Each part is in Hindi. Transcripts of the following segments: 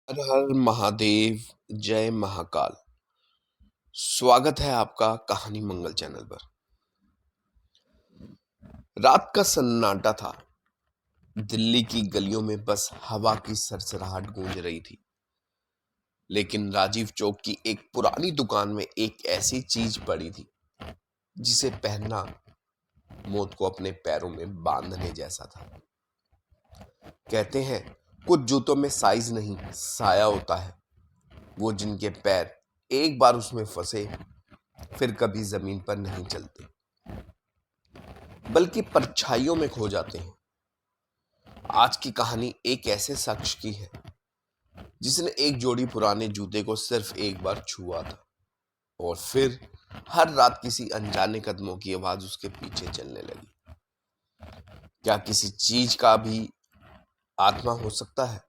हर हर महादेव, जय महाकाल। स्वागत है आपका कहानी मंगल चैनल पर। रात का सन्नाटा था। दिल्ली की गलियों में बस हवा की सरसराहट गूंज रही थी। लेकिन राजीव चौक की एक पुरानी दुकान में एक ऐसी चीज पड़ी थी जिसे पहनना मौत को अपने पैरों में बांधने जैसा था। कहते हैं कुछ जूतों में साइज नहीं, साया होता है। वो जिनके पैर एक बार उसमें फंसे फिर कभी जमीन पर नहीं चलते, बल्कि परछाइयों में खो जाते हैं। आज की कहानी एक ऐसे शख्स की है जिसने एक जोड़ी पुराने जूते को सिर्फ एक बार छुआ था और फिर हर रात किसी अनजाने कदमों की आवाज उसके पीछे चलने लगी। क्या किसी चीज का भी आत्मा हो सकता है?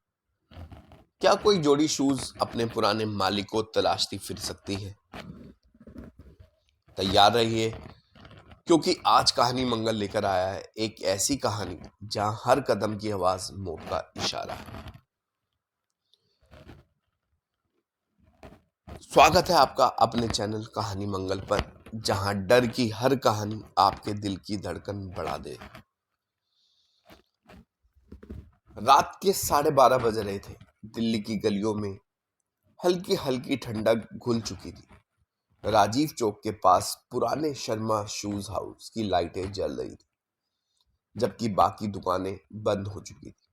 क्या कोई जोड़ी शूज अपने पुराने मालिक को तलाशती फिर सकती है? तैयार रहिए, क्योंकि आज कहानी मंगल लेकर आया है एक ऐसी कहानी जहां हर कदम की आवाज मौत का इशारा है। स्वागत है आपका अपने चैनल कहानी मंगल पर, जहां डर की हर कहानी आपके दिल की धड़कन बढ़ा दे। रात के 12:30 बज रहे थे। दिल्ली की गलियों में हल्की हल्की ठंडक घुल चुकी थी। राजीव चौक के पास पुराने शर्मा शूज हाउस की लाइटें जल रही थी, जबकि बाकी दुकानें बंद हो चुकी थी।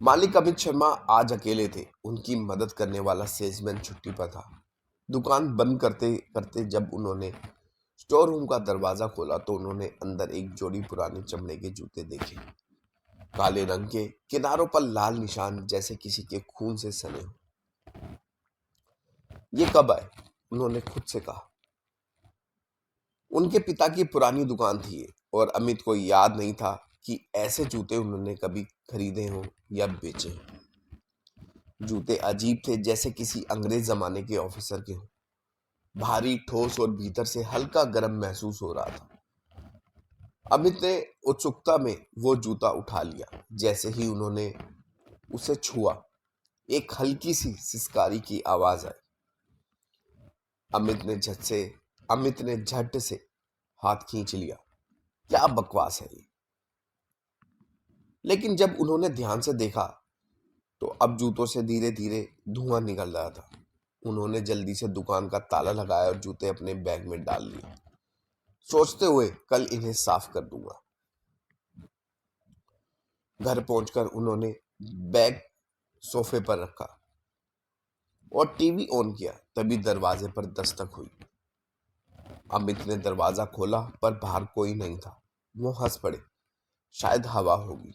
मालिक अमित शर्मा आज अकेले थे। उनकी मदद करने वाला सेल्समैन छुट्टी पर था। दुकान बंद करते करते जब उन्होंने स्टोर रूम का दरवाजा खोला तो उन्होंने अंदर एक जोड़ी पुराने चमड़े के जूते देखे। काले रंग के, किनारों पर लाल निशान जैसे किसी के खून से सने हो। ये कब आए? उन्होंने खुद से कहा। उनके पिता की पुरानी दुकान थी ये, और अमित को याद नहीं था कि ऐसे जूते उन्होंने कभी खरीदे हों या बेचे हों। जूते अजीब थे, जैसे किसी अंग्रेज जमाने के ऑफिसर के हों। भारी, ठोस और भीतर से हल्का गर्म महसूस हो रहा था। अमित ने उत्सुकता में वो जूता उठा लिया। जैसे ही उन्होंने उसे छुआ, एक हल्की सी सिसकारी की आवाज आई। अमित ने झट से हाथ खींच लिया। क्या बकवास है ये? लेकिन जब उन्होंने ध्यान से देखा तो अब जूतों से धीरे धीरे धुआं निकल रहा था। उन्होंने जल्दी से दुकान का ताला लगाया और जूते अपने बैग में डाल लिए, सोचते हुए कल इन्हें साफ कर दूंगा। घर पहुंचकर उन्होंने बैग सोफे पर रखा और टीवी ऑन किया। तभी दरवाजे पर दस्तक हुई। अमित ने दरवाजा खोला पर बाहर कोई नहीं था। वो हंस पड़े, शायद हवा होगी।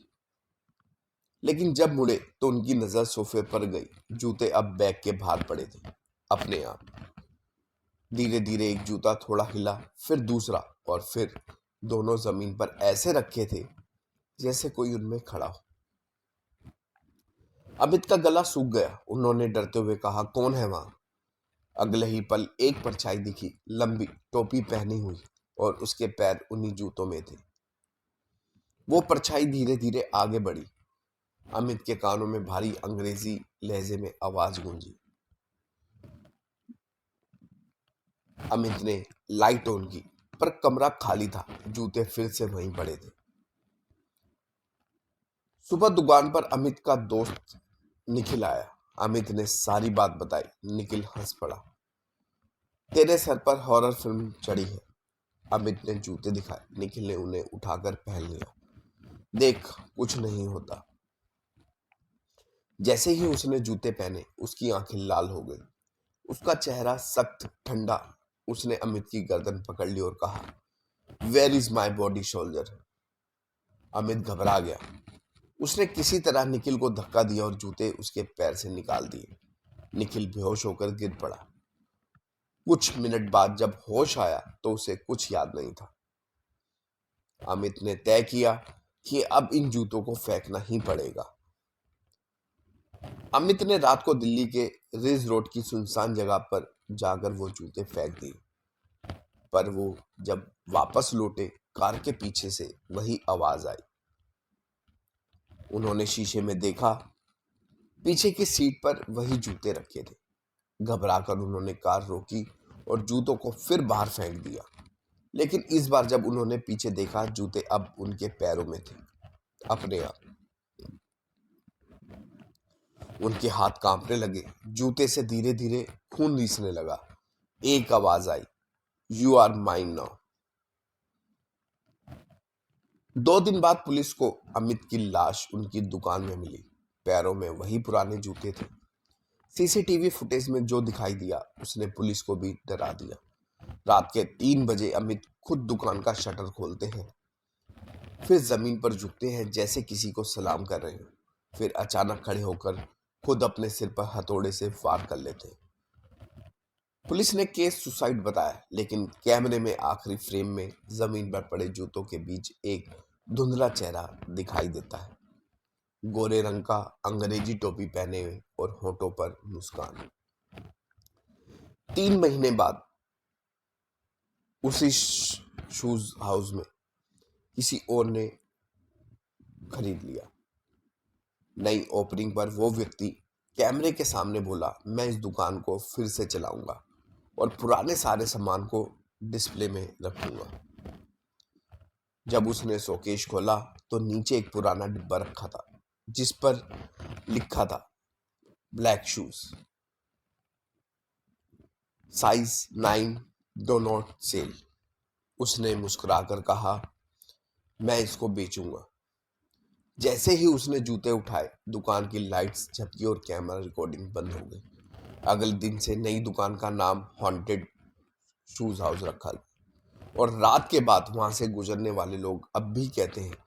लेकिन जब मुड़े तो उनकी नजर सोफे पर गई। जूते अब बैग के बाहर पड़े थे, अपने आप। धीरे धीरे एक जूता थोड़ा हिला, फिर दूसरा, और फिर दोनों जमीन पर ऐसे रखे थे जैसे कोई उनमें खड़ा हो। अमित का गला सूख गया। उन्होंने डरते हुए कहा, कौन है वहां? अगले ही पल एक परछाई दिखी, लंबी, टोपी पहनी हुई, और उसके पैर उन्हीं जूतों में थे। वो परछाई धीरे धीरे आगे बढ़ी। अमित के कानों में भारी अंग्रेजी लहजे में आवाज गूंजी। अमित ने लाइट ऑन की, पर कमरा खाली था। जूते फिर से वहीं पड़े थे। सुबह दुकान पर अमित का दोस्त निखिल आया। अमित ने सारी बात बताई। निखिल हंस पड़ा। तेरे सर पर हॉरर फिल्म चढ़ी है। अमित ने जूते दिखाए। निखिल ने उन्हें उठाकर पहन लिया। देख, कुछ नहीं होता। जैसे ही उसने जूते पहने, उसकी आंखें लाल हो गई। उसका चेहरा सख्त, ठंडा। उसने अमित की गर्दन पकड़ ली और कहा, where is my body soldier? Amit घबरा गया। उसने किसी तरह निखिल को धक्का दिया और जूते उसके पैर से निकाल दिए। निखिल बेहोश होकर गिर पड़ा। कुछ मिनट बाद जब होश आया तो उसे कुछ याद नहीं था। अमित ने तय किया कि अब इन जूतों को फेंकना ही पड़ेगा। अमित ने रात को दिल्ली के रिज रोड की सुनसान जगह पर जाकर वो जूते फेंक दिए। पर वो जब वापस लौटे, कार के पीछे से वही आवाज आई। उन्होंने शीशे में देखा पीछे की सीट पर वही जूते रखे थे। घबराकर उन्होंने कार रोकी और जूतों को फिर बाहर फेंक दिया। लेकिन इस बार जब उन्होंने पीछे देखा, जूते अब उनके पैरों में थे। अपने आप उनके हाथ कांपने लगे। जूते से धीरे धीरे खून रिसने लगा। एक आवाज आई, यू आर माइन नाउ। 2 दिन बाद पुलिस को अमित की लाश उनकी दुकान में मिली। पैरों में वही पुराने जूते थे। सीसीटीवी फुटेज में जो दिखाई दिया उसने पुलिस को भी डरा दिया। रात के 3 बजे अमित खुद दुकान का शटर खोलते हैं, फिर जमीन पर झुकते हैं जैसे किसी को सलाम कर रहे हो। फिर अचानक खड़े होकर खुद अपने सिर पर हथौड़े से वार कर लेते हैं। पुलिस ने केस सुसाइड बताया, लेकिन कैमरे में आखिरी फ्रेम में जमीन पर पड़े जूतों के बीच एक धुंधला चेहरा दिखाई देता है। गोरे रंग का, अंग्रेजी टोपी पहने हुए और होठों पर मुस्कान। 3 महीने बाद उसी शूज हाउस में किसी और ने खरीद लिया। नई ओपनिंग पर वो व्यक्ति कैमरे के सामने बोला, मैं इस दुकान को फिर से चलाऊंगा और पुराने सारे सामान को डिस्प्ले में रखूंगा। जब उसने शोकेश खोला तो नीचे एक पुराना डिब्बा रखा था जिस पर लिखा था black shoes, size 9, do not sell. उसने मुस्कुराकर कहा, मैं इसको बेचूंगा। जैसे ही उसने जूते उठाए, दुकान की लाइट्स झपकी और कैमरा रिकॉर्डिंग बंद हो गई। अगले दिन से नई दुकान का नाम हॉन्टेड शूज हाउस रखा और रात के बाद वहां से गुजरने वाले लोग अब भी कहते हैं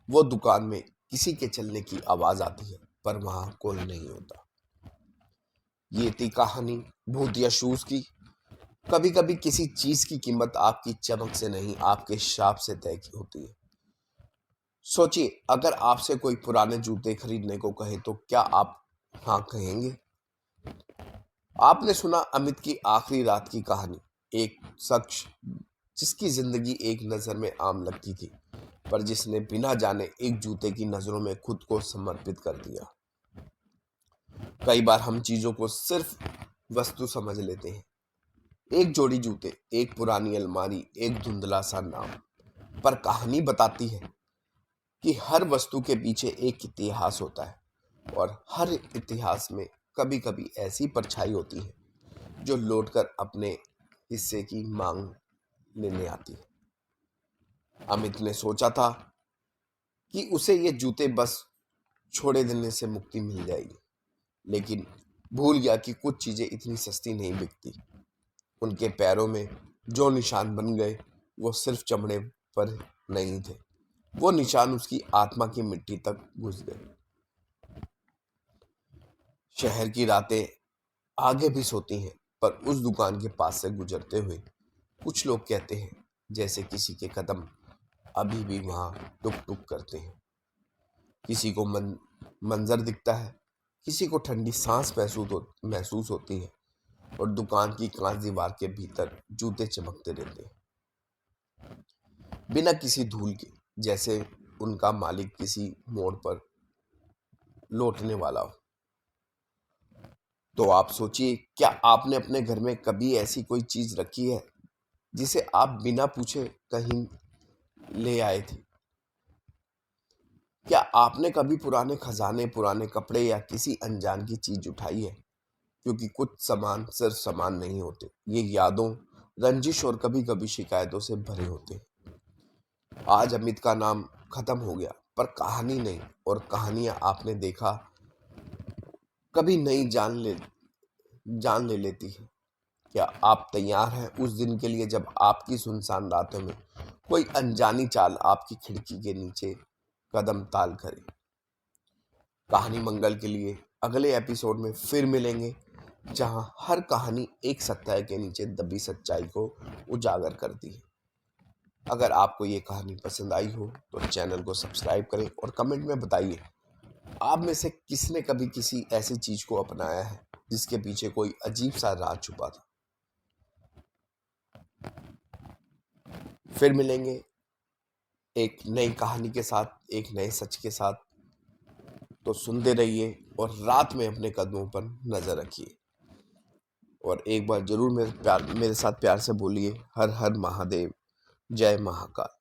वो दुकान में किसी के चलने की आवाज आती है, पर वहां कोई नहीं होता। ये थी कहानी भूत या शूज की। कभी कभी किसी चीज की कीमत आपकी चमक से नहीं, आपके शाप से तय होती है। सोचिए, अगर आपसे कोई पुराने जूते खरीदने को कहे तो क्या आप हाँ कहेंगे? आपने सुना अमित की आखिरी रात की कहानी। एक शख्स जिसकी जिंदगी एक नजर में आम लगती थी, पर जिसने बिना जाने एक जूते की नजरों में खुद को समर्पित कर दिया। कई बार हम चीजों को सिर्फ वस्तु समझ लेते हैं, एक जोड़ी जूते, एक पुरानी अलमारी, एक धुंधला सा नाम, पर कहानी बताती है कि हर वस्तु के पीछे एक इतिहास होता है और हर इतिहास में कभी कभी ऐसी परछाई होती है जो लौटकर अपने हिस्से की मांग लेने आती है। अमित ने सोचा था कि उसे ये जूते बस छोड़े देने से मुक्ति मिल जाएगी, लेकिन भूल गया कि कुछ चीजें इतनी सस्ती नहीं बिकती। उनके पैरों में जो निशान बन गए वो सिर्फ चमड़े पर नहीं थे, वो निशान उसकी आत्मा की मिट्टी तक घुस गए। शहर की रातें आगे भी सोती हैं, पर उस दुकान के पास से गुजरते हुए कुछ लोग कहते हैं जैसे किसी के कदम अभी भी वहां टुक टुक करते हैं। किसी को मंजर दिखता है, किसी को ठंडी सांस महसूस होती है और दुकान की कांच दीवार के भीतर जूते चमकते रहते हैं बिना किसी धूल के, जैसे उनका मालिक किसी मोड़ पर लौटने वाला हो। तो आप सोचिए, क्या आपने अपने घर में कभी ऐसी कोई चीज रखी है जिसे आप बिना पूछे कहीं ले आए थे? क्या आपने कभी पुराने खजाने, पुराने कपड़े या किसी अनजान की चीज उठाई है? क्योंकि कुछ सामान सिर्फ सामान नहीं होते, ये यादों, रंजिश और कभी कभी शिकायतों से भरे होते हैं। आज अमित का नाम खत्म हो गया, पर कहानी नहीं, और कहानियां आपने देखा कभी नई जान ले लेती है। क्या आप तैयार हैं उस दिन के लिए जब आपकी सुनसान रातों में कोई अनजानी चाल आपकी खिड़की के नीचे कदम ताल करे? कहानी मंगल के लिए अगले एपिसोड में फिर मिलेंगे, जहां हर कहानी एक सत्य के नीचे दबी सच्चाई को उजागर करती है। अगर आपको ये कहानी पसंद आई हो तो चैनल को सब्सक्राइब करें और कमेंट में बताइए आप में से किसने कभी किसी ऐसी चीज को अपनाया है जिसके पीछे कोई अजीब सा राज छुपा था। फिर मिलेंगे एक नई कहानी के साथ, एक नए सच के साथ। तो सुनते रहिए और रात में अपने कदमों पर नजर रखिए। और एक बार जरूर मेरे साथ प्यार से बोलिए, हर हर महादेव, जय महाकाल।